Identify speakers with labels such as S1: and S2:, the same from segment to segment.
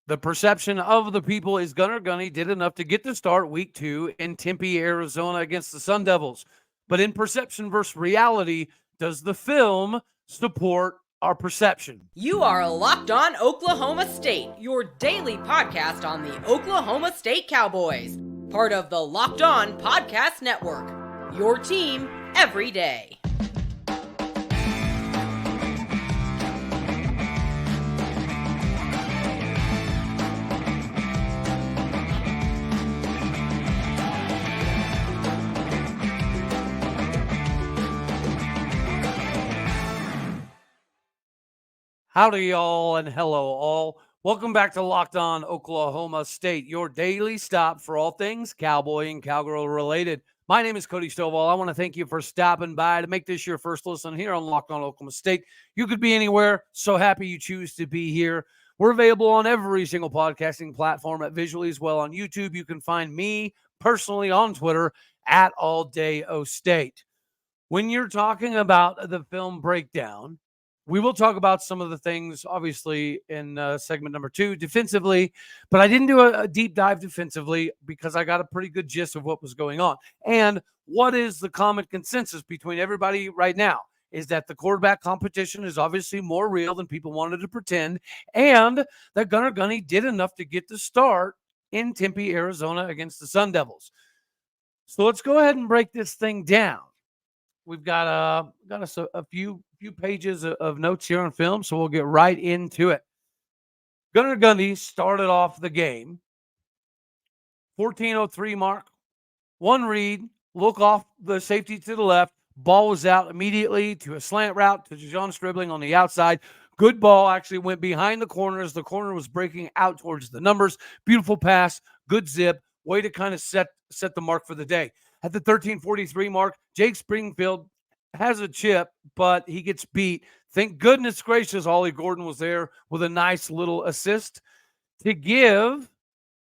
S1: The perception of the people is Gunnar Gundy did enough to get to start week 2 in Tempe, Arizona against the Sun Devils. But in perception versus reality, does the film support our perception?
S2: You are Locked On Oklahoma State, your daily podcast on the Oklahoma State Cowboys, part of the Locked On Podcast Network, your team every day.
S1: Howdy, y'all, and hello, all. Welcome back to Locked On Oklahoma State, your daily stop for all things Cowboy and Cowgirl related. My name is Cody Stovall. I want to thank you for stopping by to make this your first listen here on Locked On Oklahoma State. You could be anywhere. So happy you choose to be here. We're available on every single podcasting platform at visually as well on YouTube. You can find me personally on Twitter at AllDayOState. When you're talking about the film breakdown, we will talk about some of the things, obviously, in segment number 2, defensively, but I didn't do a deep dive defensively because I got a pretty good gist of what was going on. And what is the common consensus between everybody right now is that the quarterback competition is obviously more real than people wanted to pretend, and that Gunnar Gundy did enough to get the start in Tempe, Arizona against the Sun Devils. So let's go ahead and break this thing down. We've got a few pages of notes here on film, so we'll get right into it. Gunnar Gundy started off the game, 14:03 mark, one read, look off the safety to the left, ball was out immediately to a slant route to Dijon Stribling on the outside. Good ball, actually went behind the corner as the corner was breaking out towards the numbers. Beautiful pass, good zip, way to kind of set the mark for the day. At the 13:43 mark, Jake Springfield has a chip, but he gets beat. Thank goodness gracious, Ollie Gordon was there with a nice little assist to give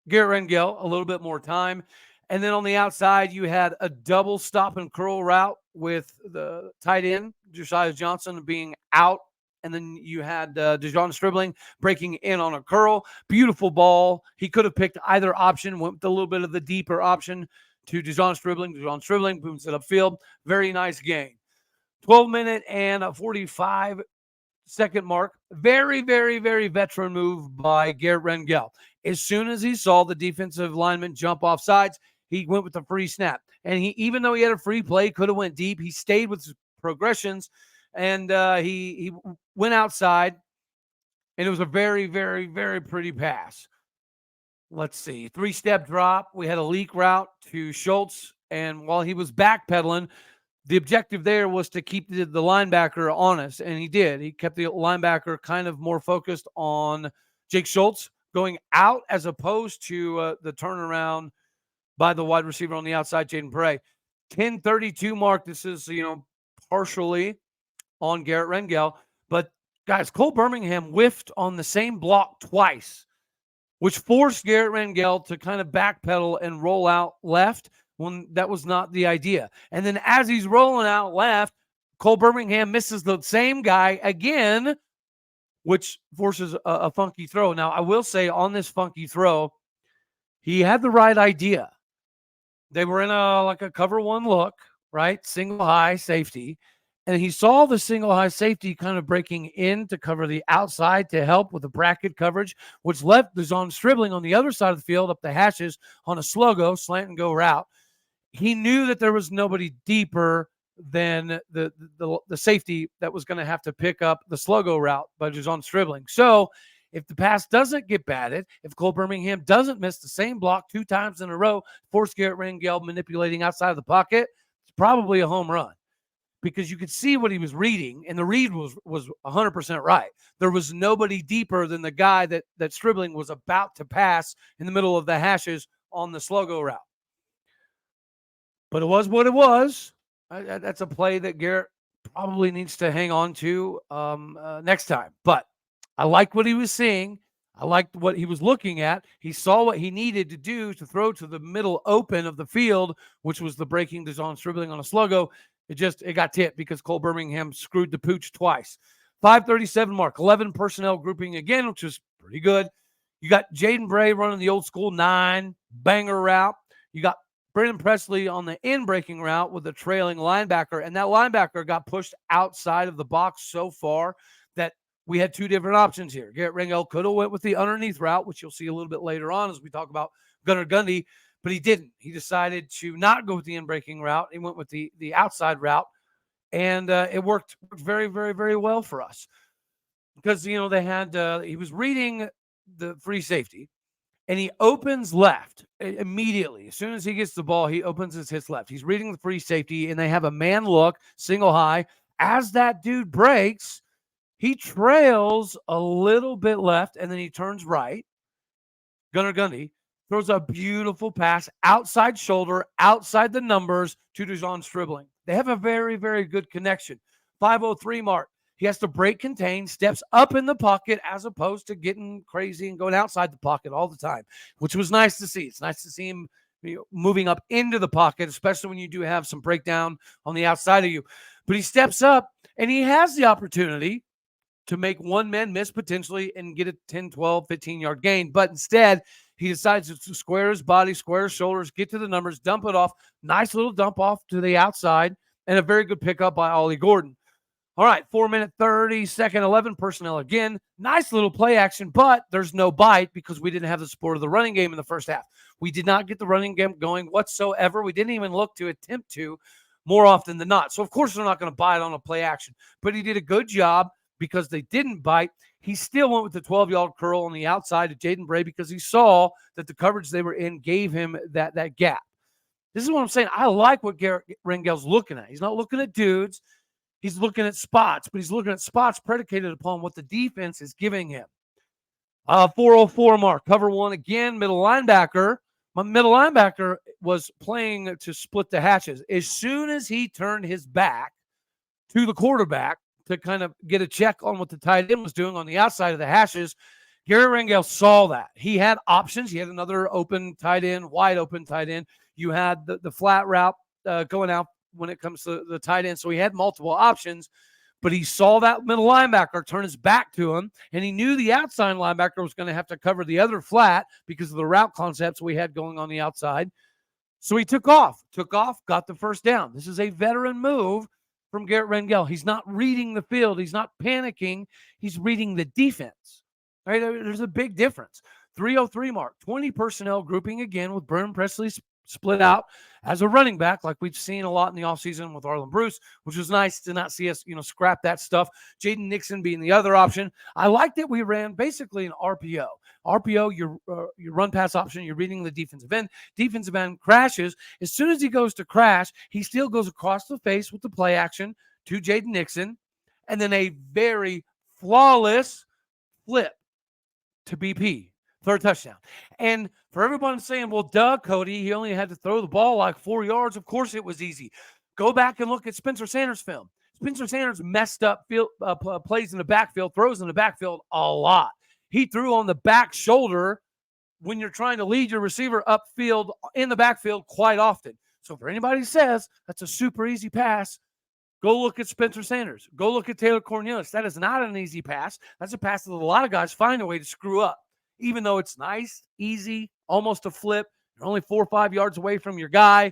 S1: Garrett Rangel a little bit more time. And then on the outside, you had a double stop and curl route with the tight end, Josiah Johnson, being out. And then you had Dijon Stribling breaking in on a curl. Beautiful ball. He could have picked either option, went with a little bit of the deeper option to Dijon Stribling. Dijon Stribling booms it upfield. Very nice game. 12-minute and a 45-second mark. Very, very, very veteran move by Garret Rangel. As soon as he saw the defensive lineman jump off sides, he went with the free snap. And he, even though he had a free play, could have went deep, he stayed with his progressions, and he went outside, and it was a very, very, very pretty pass. Let's see, 3-step drop. We had a leak route to Schultz, and while he was backpedaling, the objective there was to keep the linebacker honest, and he did. He kept the linebacker kind of more focused on Jake Schultz going out as opposed to the turnaround by the wide receiver on the outside, Jaden Bray. 10:32 mark. This is, partially on Garret Rangel, but guys, Cole Birmingham whiffed on the same block twice, which forced Garret Rangel to kind of backpedal and roll out left when that was not the idea. And then as he's rolling out left, Cole Birmingham misses the same guy again, which forces a funky throw. Now, I will say on this funky throw, he had the right idea. They were in a cover one look, right? Single high safety. And he saw the single high safety kind of breaking in to cover the outside to help with the bracket coverage, which left Dijon Stribling on the other side of the field up the hashes on a slow-go, slant and go route. He knew that there was nobody deeper than the safety that was going to have to pick up the slow-go route by Dijon Stribling. So if the pass doesn't get batted, if Cole Birmingham doesn't miss the same block 2 times in a row, force Garret Rangel manipulating outside of the pocket, it's probably a home run. Because you could see what he was reading, and the read was 100% right. There was nobody deeper than the guy that Stribling was about to pass in the middle of the hashes on the slow-go route. But it was what it was. That's a play that Garrett probably needs to hang on to next time. But I liked what he was seeing. I liked what he was looking at. He saw what he needed to do to throw to the middle open of the field, which was the breaking Dijon Stribling on a slow-go. It got tipped because Cole Birmingham screwed the pooch twice. 5:37 mark, 11 personnel grouping again, which was pretty good. You got Jaden Bray running the old school 9 banger route. You got Brennan Presley on the in-breaking route with a trailing linebacker, and that linebacker got pushed outside of the box so far that we had 2 different options here. Garret Rangel could have went with the underneath route, which you'll see a little bit later on as we talk about Gunnar Gundy, but he didn't. He decided to not go with the in-breaking route. He went with the outside route, and it worked very, very, very well for us because, they had he was reading the free safety, and he opens left immediately. As soon as he gets the ball, he opens his hits left. He's reading the free safety, and they have a man look, single high. As that dude breaks, he trails a little bit left, and then he turns right. Gunnar Gundy throws a beautiful pass, outside shoulder, outside the numbers to DeJon Stribling. They have a very, very good connection. 5:03 mark. He has to break contain, steps up in the pocket as opposed to getting crazy and going outside the pocket all the time, which was nice to see. It's nice to see him moving up into the pocket, especially when you do have some breakdown on the outside of you. But he steps up, and he has the opportunity to make one man miss potentially and get a 10, 12, 15-yard gain. But instead, he decides to square his body, square his shoulders, get to the numbers, dump it off. Nice little dump off to the outside, and a very good pickup by Ollie Gordon. All right, 4-minute, 30-second, 11 personnel again. Nice little play action, but there's no bite because we didn't have the support of the running game in the first half. We did not get the running game going whatsoever. We didn't even look to attempt to more often than not. So, of course, they're not going to bite on a play action. But he did a good job because they didn't bite. He still went with the 12-yard curl on the outside of Jaden Bray because he saw that the coverage they were in gave him that gap. This is what I'm saying. I like what Garret Rangel's looking at. He's not looking at dudes. He's looking at spots, but he's looking at spots predicated upon what the defense is giving him. 4:04 mark, cover 1 again, middle linebacker. My middle linebacker was playing to split the hatches. As soon as he turned his back to the quarterback to kind of get a check on what the tight end was doing on the outside of the hashes, Garret Rangel saw that. He had options. He had another open tight end, wide open tight end. You had the flat route going out when it comes to the tight end. So he had multiple options, but he saw that middle linebacker turn his back to him, and he knew the outside linebacker was going to have to cover the other flat because of the route concepts we had going on the outside. So he took off, got the first down. This is a veteran move from Garret Rangel. He's not reading the field. He's not panicking. He's reading the defense. Right? There's a big difference. 3:03 mark, 20 personnel grouping again with Brennan Presley split out as a running back like we've seen a lot in the offseason with Arlen Bruce, which was nice to not see us, scrap that stuff. Jaden Nixon being the other option. I liked that we ran basically an RPO. RPO, your run pass option, you're reading the defensive end. Defensive end crashes. As soon as he goes to crash, he still goes across the face with the play action to Jaden Nixon, and then a very flawless flip to BP. Third touchdown. And for everyone saying, well, duh, Cody, he only had to throw the ball like 4 yards. Of course it was easy. Go back and look at Spencer Sanders' film. Spencer Sanders messed up plays in the backfield, throws in the backfield a lot. He threw on the back shoulder when you're trying to lead your receiver upfield in the backfield quite often. So for anybody who says that's a super easy pass, go look at Spencer Sanders. Go look at Taylor Cornelius. That is not an easy pass. That's a pass that a lot of guys find a way to screw up. Even though it's nice, easy, almost a flip, you're only 4 or 5 yards away from your guy.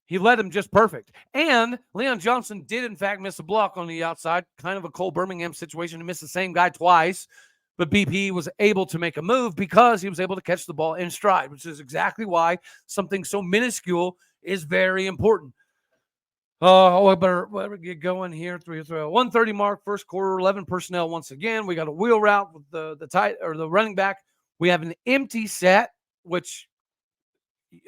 S1: He led him just perfect. And Leon Johnson did, in fact, miss a block on the outside, kind of a Cole Birmingham situation. He missed the same guy twice, but BP was able to make a move because he was able to catch the ball in stride, which is exactly why something so minuscule is very important. I better get going here. 1:30 mark, first quarter, 11 personnel once again. We got a wheel route with the tight or the running back. We have an empty set, which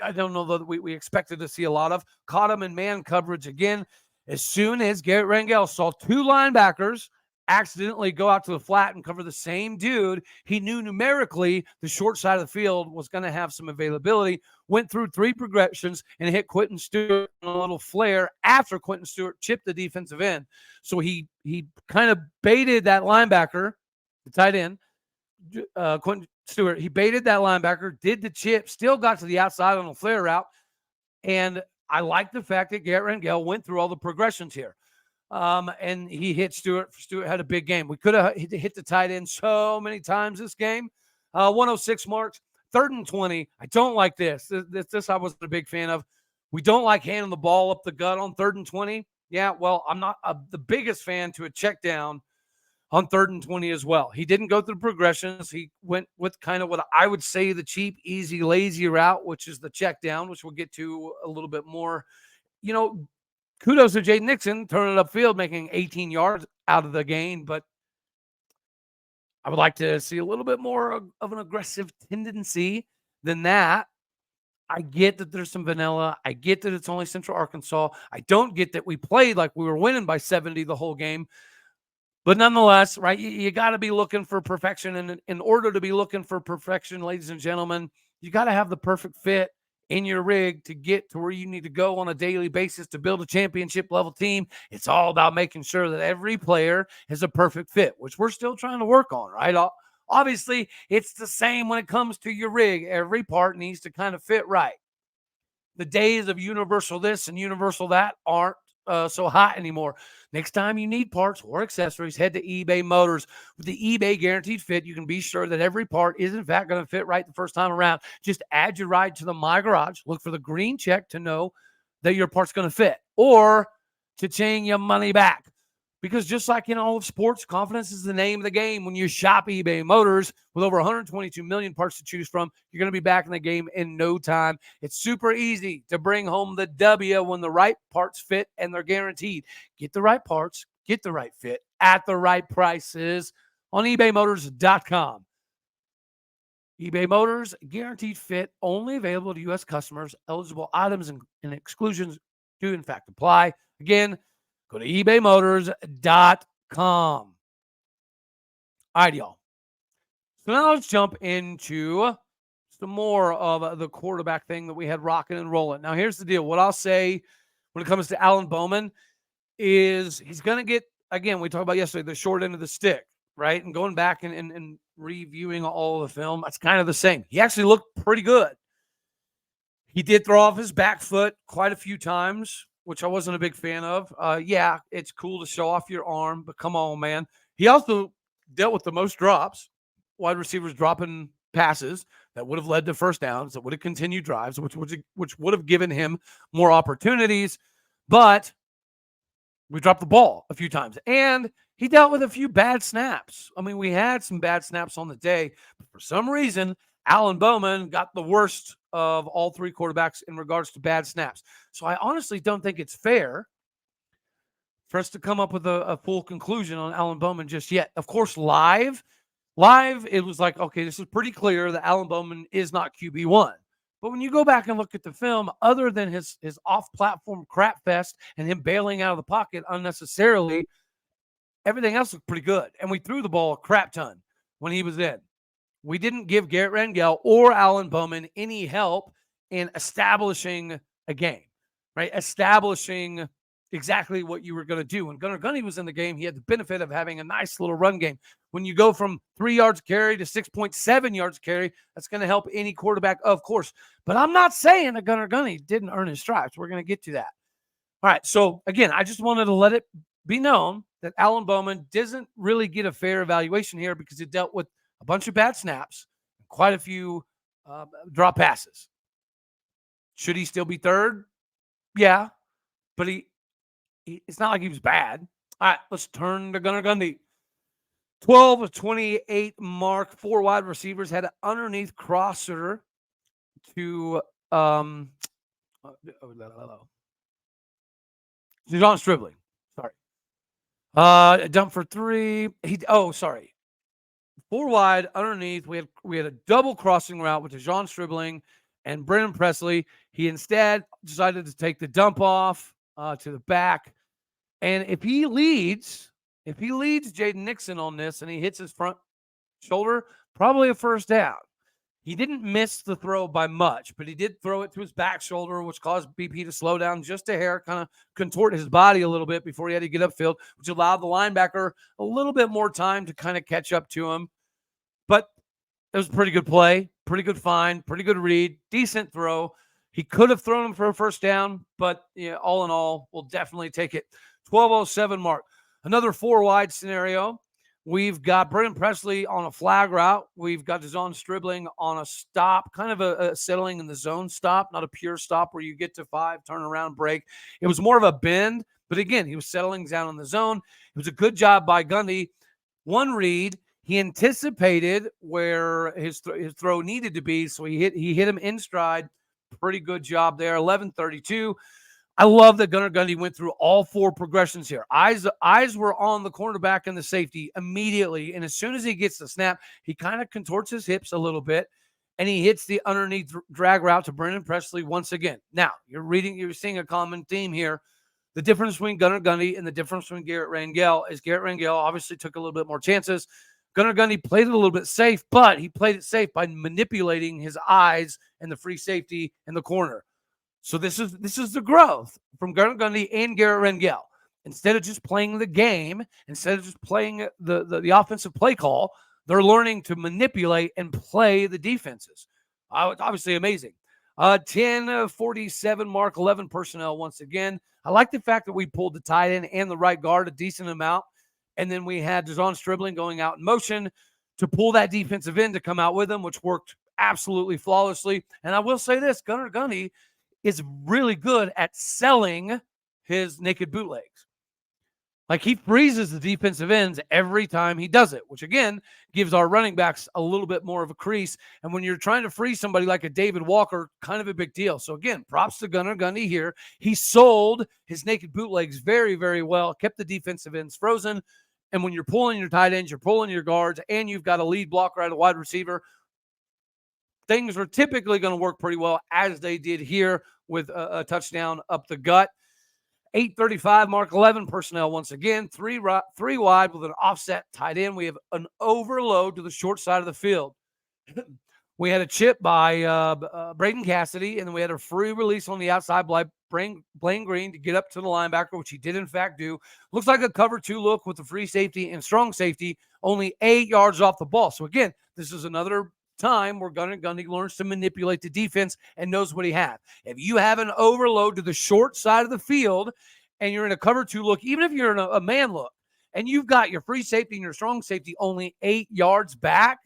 S1: I don't know that we expected to see a lot of. Caught him in man coverage again. As soon as Garret Rangel saw 2 linebackers accidentally go out to the flat and cover the same dude, he knew numerically the short side of the field was going to have some availability. Went through 3 progressions and hit Quentin Stewart on a little flare after Quentin Stewart chipped the defensive end. So he kind of baited that linebacker, the tight end, Quentin Stewart. He baited that linebacker, did the chip, still got to the outside on a flare route. And I like the fact that Garret Rangel went through all the progressions here. and he hit Stewart. Stewart had a big game. We could have hit the tight end so many times this game. 106 marks, 3rd and 20. I don't like this. This I wasn't a big fan of. We don't like handing the ball up the gut on 3rd and 20. Yeah, well, I'm not the biggest fan to a check down on 3rd and 20 as well. He didn't go through progressions. He went with kind of what I would say the cheap, easy, lazy route, which is the check down, which we'll get to a little bit more. Kudos to Jaden Nixon turning it upfield, making 18 yards out of the gain, but I would like to see a little bit more of an aggressive tendency than that. I get that there's some vanilla. I get that it's only Central Arkansas. I don't get that we played like we were winning by 70 the whole game. But nonetheless, right, you got to be looking for perfection. And in order to be looking for perfection, ladies and gentlemen, you got to have the perfect fit in your rig to get to where you need to go on a daily basis to build a championship level team. It's all about making sure that every player is a perfect fit, which we're still trying to work on, right? Obviously, it's the same when it comes to your rig. Every part needs to kind of fit right. The days of universal this and universal that aren't so hot anymore. Next time you need parts or accessories, head to eBay Motors. With the eBay Guaranteed Fit, you can be sure that every part is, in fact, going to fit right the first time around. Just add your ride to the My Garage. Look for the green check to know that your part's going to fit or to chain your money back. Because just like in all of sports, confidence is the name of the game. When you shop eBay Motors with over 122 million parts to choose from, you're going to be back in the game in no time. It's super easy to bring home the W when the right parts fit and they're guaranteed. Get the right parts, get the right fit at the right prices on ebaymotors.com. eBay Motors, guaranteed fit, only available to U.S. customers. Eligible items and exclusions do, in fact, apply. Again, go to ebaymotors.com. All right, y'all. So now let's jump into some more of the quarterback thing that we had rocking and rolling. Now, here's the deal. What I'll say when it comes to Alan Bowman is he's going to get, again, we talked about yesterday, the short end of the stick, right? And going back and reviewing all of the film, that's kind of the same. He actually looked pretty good. He did throw off his back foot quite a few times, which I wasn't a big fan of. Yeah, it's cool to show off your arm, but come on, man. He also dealt with the most drops, wide receivers dropping passes that would have led to first downs, that would have continued drives, which would have given him more opportunities. But we dropped the ball a few times. And he dealt with a few bad snaps. I mean, we had some bad snaps on the day, but for some reason, Alan Bowman got the worst of all three quarterbacks in regards to bad snaps. So I honestly don't think it's fair for us to come up with a full conclusion on Alan Bowman just yet. Of course, live, it was like, okay, this is pretty clear that Alan Bowman is not QB1. But when you go back and look at the film, other than his off-platform crap fest and him bailing out of the pocket unnecessarily, everything else looked pretty good. And we threw the ball a crap ton when he was in. We didn't give Garret Rangel or Alan Bowman any help in establishing a game, right? Establishing exactly what you were going to do. When Gunnar Gundy was in the game, he had the benefit of having a nice little run game. When you go from 3 yards carry to 6.7 yards carry, that's going to help any quarterback, of course. But I'm not saying that Gunnar Gundy didn't earn his stripes. We're going to get to that. All right, so again, I just wanted to let it be known that Alan Bowman doesn't really get a fair evaluation here because he dealt with a bunch of bad snaps, quite a few drop passes. Should he still be third? Yeah, but it's not like he was bad. All right, let's turn to Gunnar Gundy. 12 of 28 mark, 4 wide receivers, had an underneath crosser to John Stribling. Sorry. Dump for 3. 4 wide underneath. We had a double crossing route with John Stribling and Brennan Presley. He instead decided to take the dump off to the back. And if he leads Jaden Nixon on this and he hits his front shoulder, probably a first down. He didn't miss the throw by much, but he did throw it to his back shoulder, which caused BP to slow down just a hair, kind of contort his body a little bit before he had to get upfield, which allowed the linebacker a little bit more time to kind of catch up to him. But it was a pretty good play, pretty good find, pretty good read, decent throw. He could have thrown him for a first down, but all in all, we'll definitely take it. 12:07 mark. Another 4-wide scenario. We've got Brennan Presley on a flag route. We've got Dazon Stribling on a stop, kind of a settling in the zone stop, not a pure stop where you get to 5, turn around, break. It was more of a bend, but again, he was settling down in the zone. It was a good job by Gundy. One read, he anticipated where his throw needed to be, so he hit him in stride. Pretty good job there. 11:32. I love that Gunnar Gundy went through all 4 progressions here. Eyes were on the cornerback and the safety immediately, and as soon as he gets the snap, he kind of contorts his hips a little bit, and he hits the underneath drag route to Brennan Presley once again. Now, you're seeing a common theme here. The difference between Gunnar Gundy and the difference between Garret Rangel is Garret Rangel obviously took a little bit more chances. Gunnar Gundy played it a little bit safe, but he played it safe by manipulating his eyes and the free safety in the corner. So this is the growth from Gunnar Gundy and Garret Rangel. Instead of just playing the game, instead of just playing the offensive play call, they're learning to manipulate and play the defenses. Obviously amazing. 10:47 mark, 11 personnel once again. I like the fact that we pulled the tight end and the right guard a decent amount. And then we had Dazon Stribling going out in motion to pull that defensive end to come out with him, which worked absolutely flawlessly. And I will say this, Gunnar Gundy is really good at selling his naked bootlegs. Like, he freezes the defensive ends every time he does it, which again gives our running backs a little bit more of a crease. And when you're trying to freeze somebody like a David Walker, kind of a big deal. So again, props to Gunnar Gundy here. He sold his naked bootlegs very, very well, kept the defensive ends frozen. And when you're pulling your tight ends, you're pulling your guards, and you've got a lead blocker at a wide receiver, things are typically going to work pretty well, as they did here with a touchdown up the gut. 8:35 mark, 11 personnel once again, three wide with an offset tight end. We have an overload to the short side of the field. We had a chip by Braden Cassidy, and then we had a free release on the outside by Blaine Green to get up to the linebacker, which he did in fact do. Looks like a cover 2 look with the free safety and strong safety, only 8 yards off the ball. So again, this is another time where Gunnar Gundy learns to manipulate the defense and knows what he has. If you have an overload to the short side of the field and you're in a cover 2 look, even if you're in a man look, and you've got your free safety and your strong safety only 8 yards back,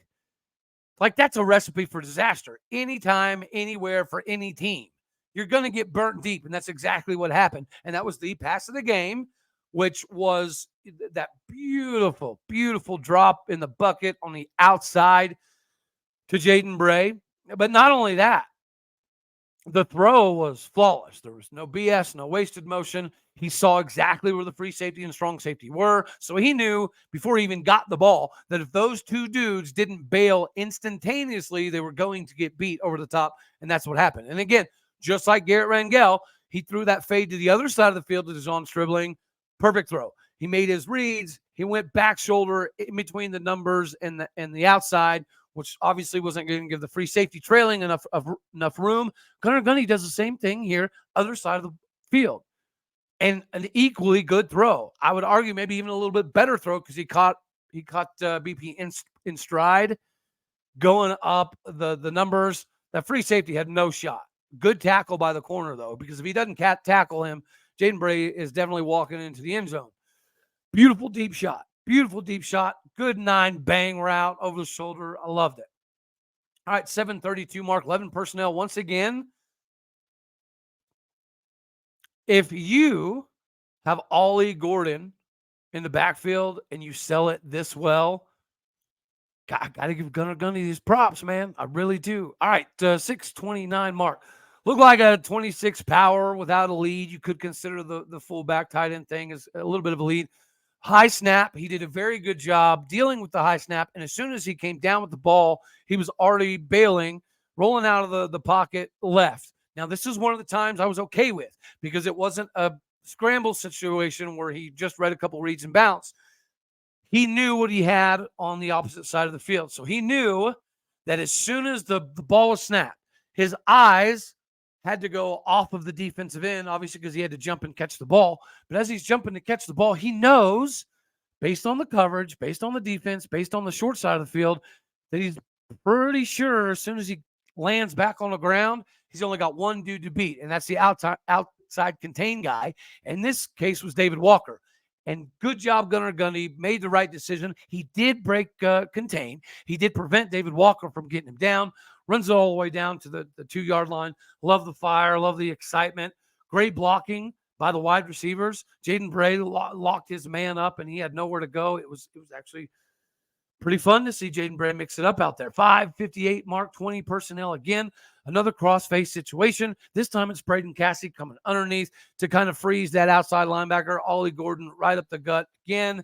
S1: like, that's a recipe for disaster. Anytime, anywhere, for any team. You're going to get burnt deep, and that's exactly what happened. And that was the pass of the game, which was that beautiful, beautiful drop in the bucket on the outside to Jaden Bray. But not only that, the throw was flawless. There was no BS, no wasted motion. He saw exactly where the free safety and strong safety were. So he knew before he even got the ball that if those 2 dudes didn't bail instantaneously, they were going to get beat over the top. And that's what happened. And again, just like Garret Rangel, he threw that fade to the other side of the field to Dazon Stribling. Perfect throw. He made his reads. He went back shoulder in between the numbers and the outside, which obviously wasn't going to give the free safety trailing enough room. Gunnar Gundy does the same thing here, other side of the field. And an equally good throw. I would argue maybe even a little bit better throw because he caught BP in stride, going up the numbers. That free safety had no shot. Good tackle by the corner, though, because if he doesn't tackle him, Jaden Bray is definitely walking into the end zone. Beautiful deep shot. Beautiful deep shot. Good 9 bang route over the shoulder. I loved it. All right, 7:32 mark, 11 personnel once again. If you have Ollie Gordon in the backfield and you sell it this well, I got to give Gunnar Gundy these props, man. I really do. All right, 6:29 mark. Looked like a 26 power without a lead. You could consider the fullback tight end thing as a little bit of a lead. High snap. He did a very good job dealing with the high snap. And as soon as he came down with the ball, he was already bailing, rolling out of the pocket left. Now, this is one of the times I was okay with because it wasn't a scramble situation where he just read a couple reads and bounced. He knew what he had on the opposite side of the field. So he knew that as soon as the ball was snapped, his eyes had to go off of the defensive end, obviously because he had to jump and catch the ball. But as he's jumping to catch the ball, he knows, based on the coverage, based on the defense, based on the short side of the field, that he's pretty sure as soon as he lands back on the ground, he's only got one dude to beat, and that's the outside outside contain guy. In this case was David Walker. And good job, Gunnar Gundy made the right decision. He did break contain. He did prevent David Walker from getting him down. Runs it all the way down to the 2-yard line. Love the fire. Love the excitement. Great blocking by the wide receivers. Jaden Bray locked his man up, and he had nowhere to go. It was actually pretty fun to see Jaden Bray mix it up out there. 5:58 mark, 20 personnel again. Another cross-face situation. This time it's Braden Cassie coming underneath to kind of freeze that outside linebacker. Ollie Gordon right up the gut again.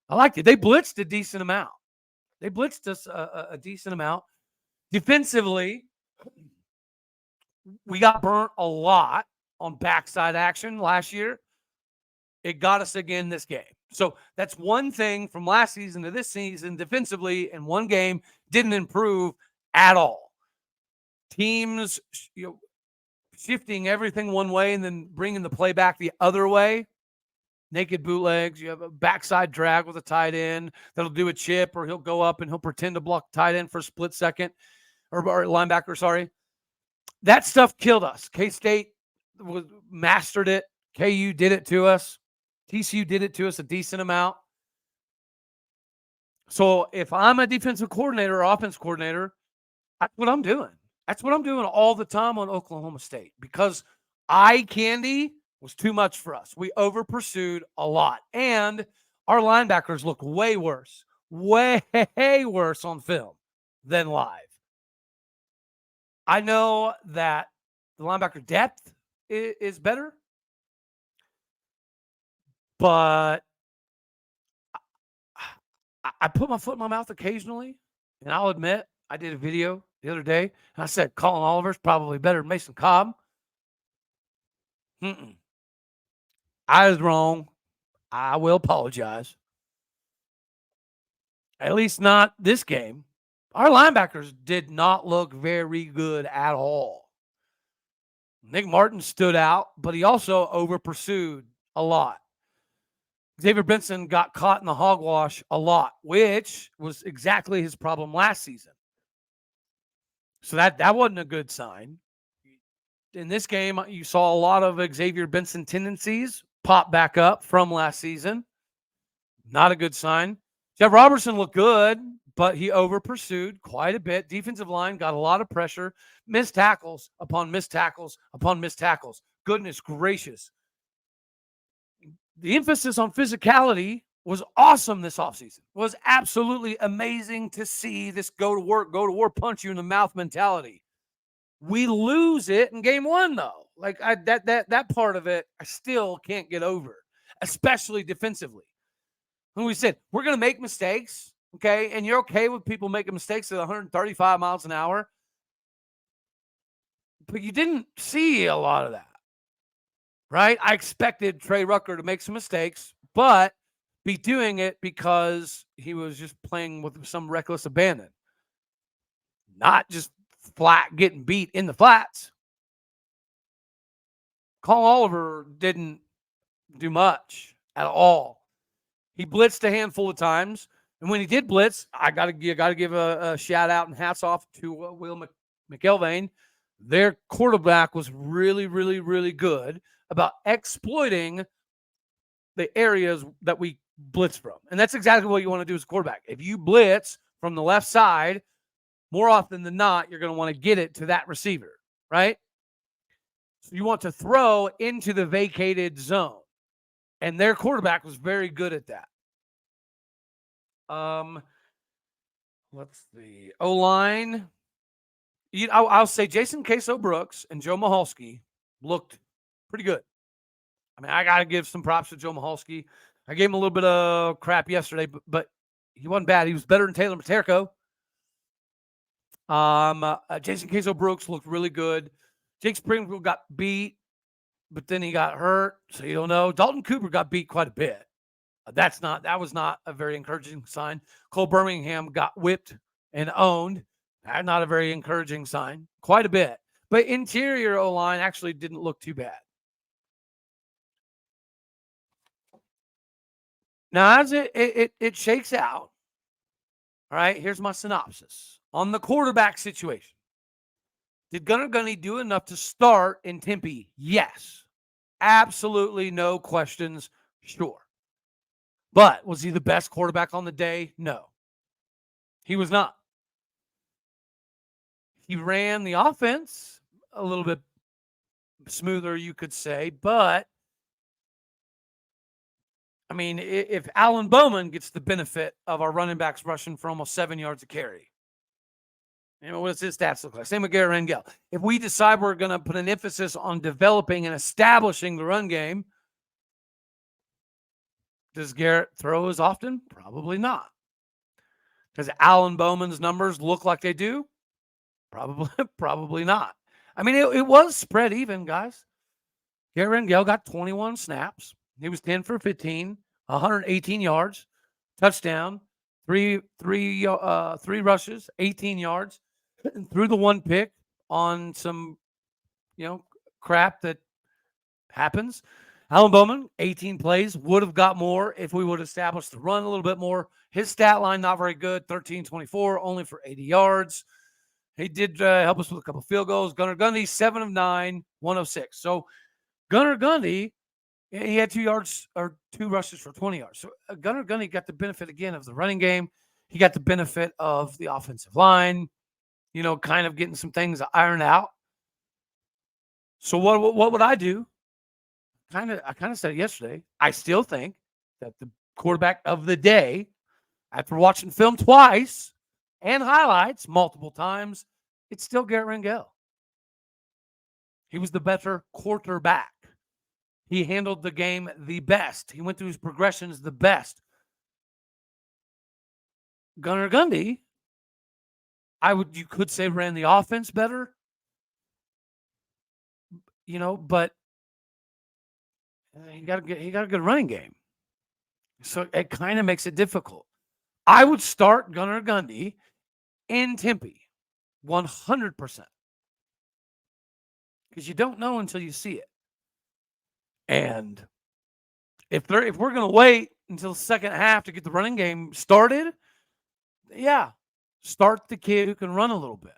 S1: I liked it. They blitzed a decent amount. They blitzed us a decent amount. Defensively, we got burnt a lot on backside action last year. It got us again this game. So that's one thing from last season to this season. Defensively, in one game, didn't improve at all. Teams, shifting everything one way and then bringing the play back the other way. Naked bootlegs. You have a backside drag with a tight end that'll do a chip, or he'll go up and he'll pretend to block tight end for a split second, or linebacker, sorry. That stuff killed us. K-State mastered it. KU did it to us. TCU did it to us a decent amount. So if I'm a defensive coordinator or offense coordinator, that's what I'm doing. That's what I'm doing all the time on Oklahoma State, because eye candy was too much for us. We over pursued a lot, and our linebackers look way worse on film than live. I know that the linebacker depth is better, but I put my foot in my mouth occasionally, and I'll admit I did a video the other day, and I said Colin Oliver's probably better than Mason Cobb. I was wrong. I will apologize. At least not this game. Our linebackers did not look very good at all. Nick Martin stood out, but he also over pursued a lot. Xavier Benson got caught in the hogwash a lot, which was exactly his problem last season. So that wasn't a good sign. In this game, you saw a lot of Xavier Benson tendencies pop back up from last season. Not a good sign. Jeff Robertson looked good, but he over pursued quite a bit. Defensive line got a lot of pressure. Missed tackles upon missed tackles upon missed tackles. Goodness gracious. The emphasis on physicality was awesome this offseason. It was absolutely amazing to see this go to war, punch you in the mouth mentality. We lose it in game one, though. Like that part of it, I still can't get over, especially defensively. When we said we're going to make mistakes, okay, and you're okay with people making mistakes at 135 miles an hour, but you didn't see a lot of that, right? I expected Trey Rucker to make some mistakes, but be doing it because he was just playing with some reckless abandon, not just flat getting beat in the flats. Colin Oliver didn't do much at all. He blitzed a handful of times, and when he did blitz, I got to give a shout out and hats off to Will McElvain. Their quarterback was really, really, really good about exploiting the areas that we blitz from, and that's exactly what you want to do as a quarterback. If you blitz from the left side, more often than not, you're going to want to get it to that receiver, right? So you want to throw into the vacated zone. And their quarterback was very good at that. What's the O-line? I'll say Jason Queso-Brooks and Joe Mahalski looked pretty good. I mean, I got to give some props to Joe Mahalski. I gave him a little bit of crap yesterday, but he wasn't bad. He was better than Taylor Materko. Jason Queso-Brooks looked really good. Jake Springfield got beat, but then he got hurt, so you don't know. Dalton Cooper got beat quite a bit. That was not a very encouraging sign. Cole Birmingham got whipped and owned. That's not a very encouraging sign. Quite a bit. But interior O-line actually didn't look too bad. Now, as it shakes out, all right, here's my synopsis. On the quarterback situation, Did Gunnar Gundy do enough to start in Tempe? Yes. Absolutely no questions. Sure. But was he the best quarterback on the day? No. He was not. He ran the offense a little bit smoother, you could say, but I mean, if Alan Bowman gets the benefit of our running backs rushing for almost 7 yards a carry, what does his stats look like? Same with Garret Rangel. If we decide we're going to put an emphasis on developing and establishing the run game, does Garrett throw as often? Probably not. Does Alan Bowman's numbers look like they do? Probably not. I mean, it was spread even, guys. Garret Rangel got 21 snaps. He was 10 for 15, 118 yards, touchdown, three rushes, 18 yards, and threw the one pick on some, crap that happens. Alan Bowman, 18 plays, would have got more if we would have established the run a little bit more. His stat line, not very good, 13-24, only for 80 yards. He did help us with a couple field goals. Gunnar Gundy, 7 of 9, 106. So Gunnar Gundy, he had 2 rushes for 20 yards. So Gunnar Gundy got the benefit again of the running game. He got the benefit of the offensive line, kind of getting some things ironed out. So what would I do? I kind of said it yesterday. I still think that the quarterback of the day, after watching film twice and highlights multiple times, it's still Garret Rangel. He was the better quarterback. He handled the game the best. He went through his progressions the best. Gunnar Gundy, you could say ran the offense better, but he got a good running game. So it kind of makes it difficult. I would start Gunnar Gundy in Tempe, 100%. Because you don't know until you see it. And if we're going to wait until the second half to get the running game started, start the kid who can run a little bit.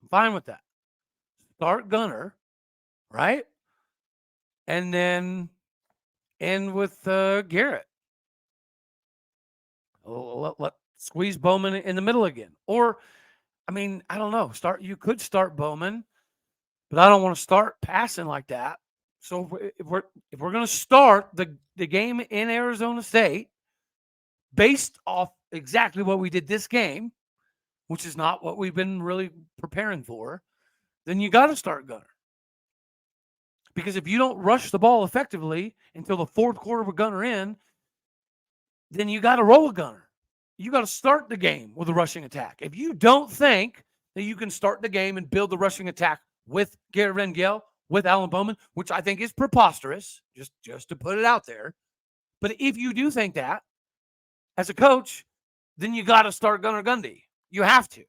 S1: I'm fine with that. Start Gunnar, right? And then end with Garrett. Let squeeze Bowman in the middle again. Or, I don't know. You could start Bowman, but I don't want to start passing like that. So if we're going to start the game in Arizona State based off exactly what we did this game, which is not what we've been really preparing for, then you got to start Gunnar. Because if you don't rush the ball effectively until the fourth quarter with Gunnar in, then you got to roll a Gunnar. You got to start the game with a rushing attack. If you don't think that you can start the game and build the rushing attack with Garret Rangel, with Alan Bowman, which I think is preposterous, just to put it out there. But if you do think that, as a coach, then you got to start Gunnar Gundy. You have to.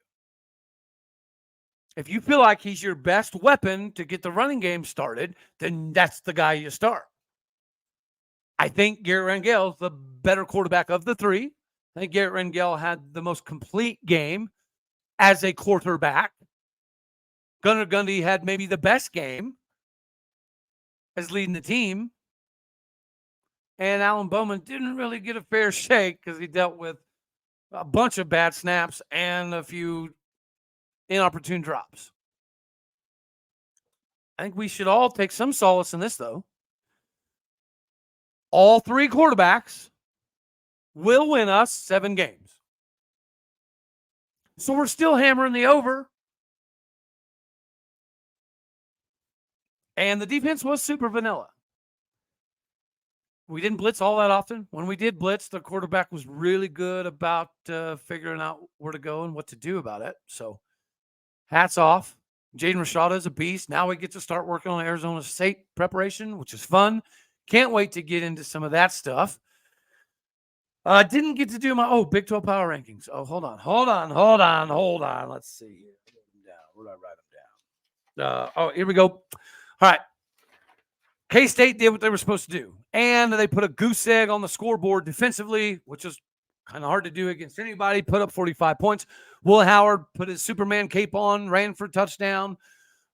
S1: If you feel like he's your best weapon to get the running game started, then that's the guy you start. I think Garret Rangel is the better quarterback of the three. I think Garret Rangel had the most complete game as a quarterback. Gunnar Gundy had maybe the best game as leading the team. And Alan Bowman didn't really get a fair shake because he dealt with a bunch of bad snaps and a few inopportune drops. I think we should all take some solace in this, though. All three quarterbacks will win us 7 games. So we're still hammering the over. And the defense was super vanilla. We didn't blitz all that often. When we did blitz, the quarterback was really good about figuring out where to go and what to do about it. So hats off. Jaden Rashada is a beast. Now we get to start working on Arizona State preparation, which is fun. Can't wait to get into some of that stuff. Didn't get to do my Big 12 power rankings. Oh, hold on. Let's see here. Where did I write them down? Here we go. All right. K-State did what they were supposed to do. And they put a goose egg on the scoreboard defensively, which is kind of hard to do against anybody. Put up 45 points. Will Howard put his Superman cape on, ran for a touchdown,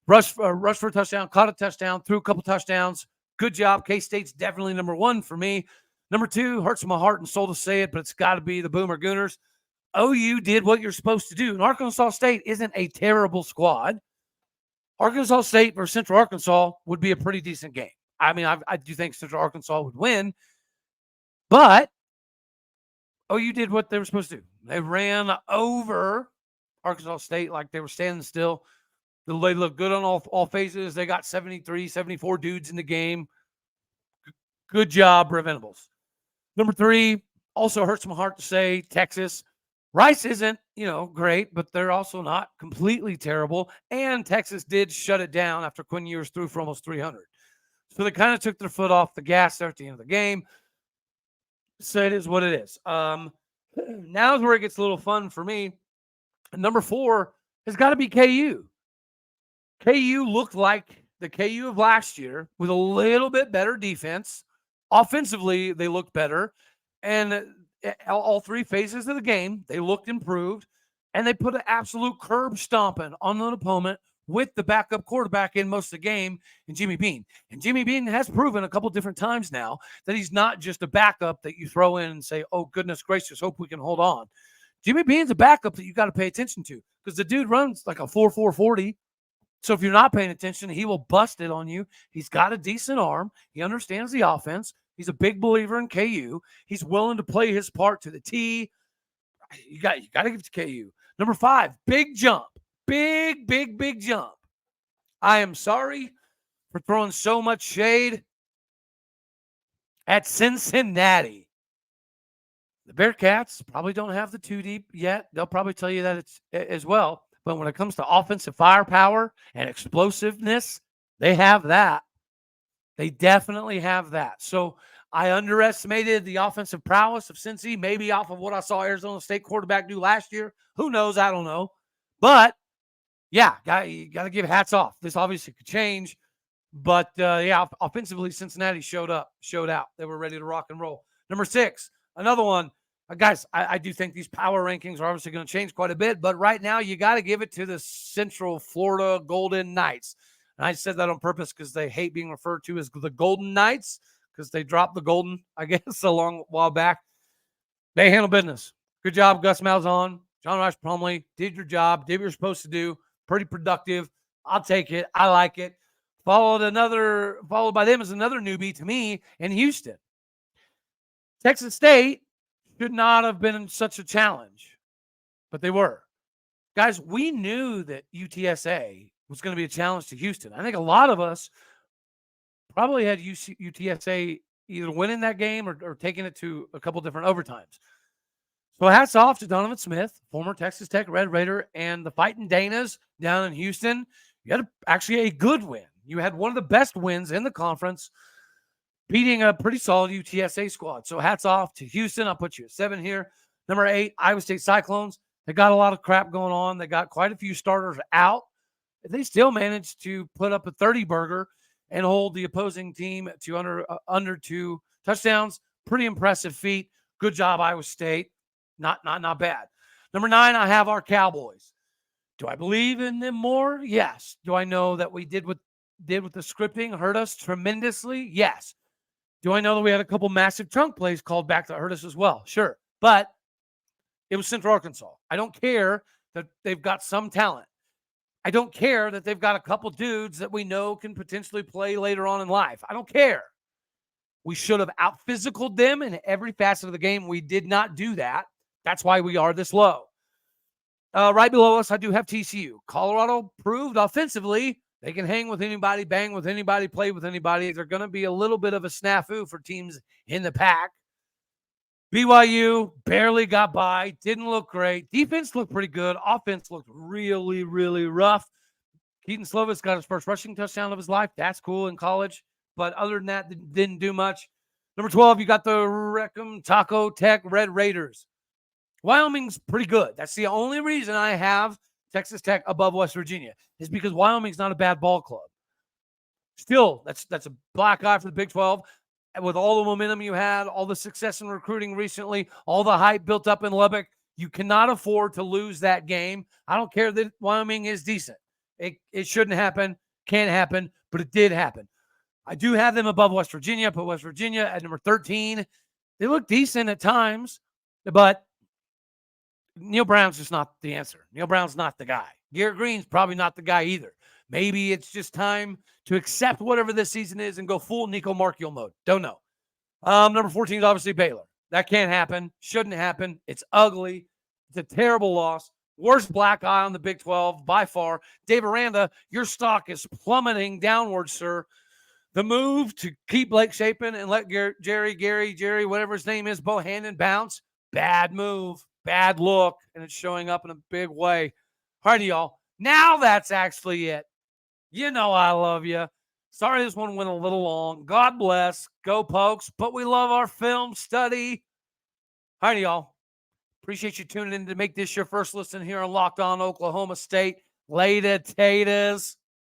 S1: rushed for a touchdown, caught a touchdown, threw a couple touchdowns. Good job. K-State's definitely number one for me. Number two, hurts my heart and soul to say it, but it's got to be the Boomer Gooners. OU did what you're supposed to do. And Arkansas State isn't a terrible squad. Arkansas State versus Central Arkansas would be a pretty decent game. I mean, I do think Central Arkansas would win, but OU did what they were supposed to do. They ran over Arkansas State like they were standing still. They looked good on all phases. They got 73, 74 dudes in the game. Good job, Preventables. Number three, also hurts my heart to say, Texas. Rice isn't, great, but they're also not completely terrible. And Texas did shut it down after Quinn Ewers threw for almost 300. So they kind of took their foot off the gas there at the end of the game. So it is what it is. Now is where it gets a little fun for me. Number four has got to be KU. KU looked like the KU of last year with a little bit better defense. Offensively, they looked better. And all three phases of the game, they looked improved. And they put an absolute curb stomping on an opponent with the backup quarterback in most of the game, and Jimmy Bean. And Jimmy Bean has proven a couple different times now that he's not just a backup that you throw in and say, oh, goodness gracious, hope we can hold on. Jimmy Bean's a backup that you got to pay attention to because the dude runs like a 4.4 40. So if you're not paying attention, he will bust it on you. He's got a decent arm. He understands the offense. He's a big believer in KU. He's willing to play his part to the T. You got to give it to KU. Number five, big jump. Big jump. I am sorry for throwing so much shade at Cincinnati. The Bearcats probably don't have the two deep yet. They'll probably tell you that it's as well. But when it comes to offensive firepower and explosiveness, they have that. They definitely have that. So I underestimated the offensive prowess of Cincy, maybe off of what I saw Arizona State quarterback do last year. Who knows? I don't know. But yeah, you got to give hats off. This obviously could change. But offensively, Cincinnati showed out. They were ready to rock and roll. Number six, another one. Guys, I do think these power rankings are obviously going to change quite a bit. But right now, you got to give it to the Central Florida Golden Knights. And I said that on purpose because they hate being referred to as the Golden Knights because they dropped the Golden, I guess, a long while back. They handle business. Good job, Gus Malzahn. John Rice Plumlee did your job, did what you're supposed to do. Pretty productive. I'll take it. I like it. Followed by them is another newbie to me in Houston. Texas State should not have been such a challenge, but they were. Guys, we knew that UTSA was going to be a challenge to Houston. I think a lot of us probably had UTSA either winning that game or taking it to a couple different overtimes. So hats off to Donovan Smith, former Texas Tech Red Raider, and the Fighting Danas down in Houston. You had actually a good win. You had one of the best wins in the conference, beating a pretty solid UTSA squad. So hats off to Houston. I'll put you at 7 here. Number 8, Iowa State Cyclones. They got a lot of crap going on. They got quite a few starters out. They still managed to put up a 30-burger and hold the opposing team to under 2 touchdowns. Pretty impressive feat. Good job, Iowa State. Not bad. Number 9, I have our Cowboys. Do I believe in them more? Yes. Do I know that we did with the scripting hurt us tremendously? Yes. Do I know that we had a couple massive chunk plays called back that hurt us as well? Sure. But it was Central Arkansas. I don't care that they've got some talent. I don't care that they've got a couple dudes that we know can potentially play later on in life. I don't care. We should have out-physicaled them in every facet of the game. We did not do that. That's why we are this low. Right below us, I do have TCU. Colorado proved offensively they can hang with anybody, bang with anybody, play with anybody. They're going to be a little bit of a snafu for teams in the pack. BYU barely got by, didn't look great. Defense looked pretty good. Offense looked really, really rough. Keaton Slovis got his first rushing touchdown of his life. That's cool in college. But other than that, didn't do much. Number 12, you got the Reckham Taco Tech Red Raiders. Wyoming's pretty good. That's the only reason I have Texas Tech above West Virginia is because Wyoming's not a bad ball club. Still, that's a black eye for the Big 12. With all the momentum you had, all the success in recruiting recently, all the hype built up in Lubbock, You cannot afford to lose that game. I don't care that Wyoming is decent. It shouldn't happen, can't happen, but it did happen. I do have them above West Virginia. Put West Virginia at number 13. They look decent at times, but Neil Brown's just not the answer. Neil Brown's not the guy. Garrett Green's probably not the guy either. Maybe it's just time to accept whatever this season is and go full Nico Markiel mode. Don't know. Number 14 is obviously Baylor. That can't happen. Shouldn't happen. It's ugly. It's a terrible loss. Worst black eye on the Big 12 by far. Dave Aranda, your stock is plummeting downward, sir. The move to keep Blake Shapen and let Jerry, whatever his name is, Bohannon bounce, bad move, bad look, and it's showing up in a big way. All right, y'all. Now that's actually it. You know I love you. Sorry this one went a little long. God bless. Go Pokes. But we love our film study. All right, y'all. Appreciate you tuning in to make this your first listen here on Locked On Oklahoma State. Later, taters.